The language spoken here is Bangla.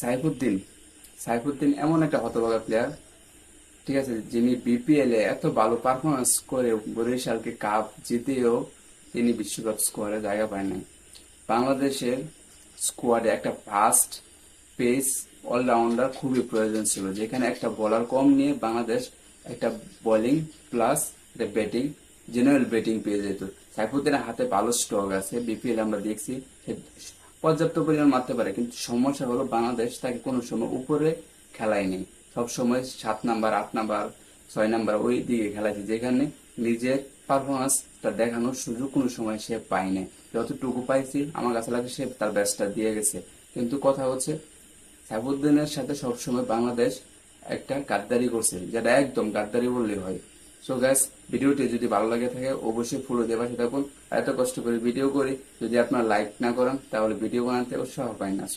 সাইফুদ্দিন সাইফুদ্দিন এমন একটা হতভাগা প্লেয়ার, ঠিক আছে, যিনি বিপিএল এ এত ভালো পারফরমেন্স করে বরিশালকে কাপ জিতেও তিনি বিশ্বকাপ স্কোয়াডে জায়গা পায় নাই। বাংলাদেশের স্কোয়াডে একটা ফাস্ট পেস অলরাউন্ডার খুবই প্রয়োজন ছিল, যেখানে একটা বোলার কম নিয়ে বাংলাদেশ একটা বোলিং প্লাস একটা ব্যাটিং, জেনারেল ব্যাটিং পেয়ে যেত। সাইফুদ্দিনের হাতে ভালো স্ট্রোক আছে, বিপিএল আমরা দেখছি সে পর্যাপ্ত পরিমাণ মারতে পারে, কিন্তু সমস্যা হলো বাংলাদেশ তাকে কোনো সময় উপরে খেলায়নি। সব সময় 7 নাম্বার, 8 নাম্বার, 6 নাম্বার ওই দিকে খেলাইছে, যেখানে নিজের পারফরমেন্সটা দেখানোর সুযোগ কোনো সময় সে পায়নি। যতটুকু পাইছি আমার কাছে লাগে সে তার বেস্টটা দিয়ে গেছে। কিন্তু কথা হচ্ছে সাইফুদ্দিনের সাথে সবসময় বাংলাদেশ একটা গাদ্দারি করছে, যেটা একদম গাদ্দারি বললেই হয়। সো গ্যাস, ভিডিওটি যদি ভালো লাগে থাকে অবশ্যই ফলো দিয়ে পাশে থাকুন। আর এত কষ্ট করে ভিডিও করি, যদি আপনারা লাইক না করেন তাহলে ভিডিও বানাতে উৎসাহ পাই না।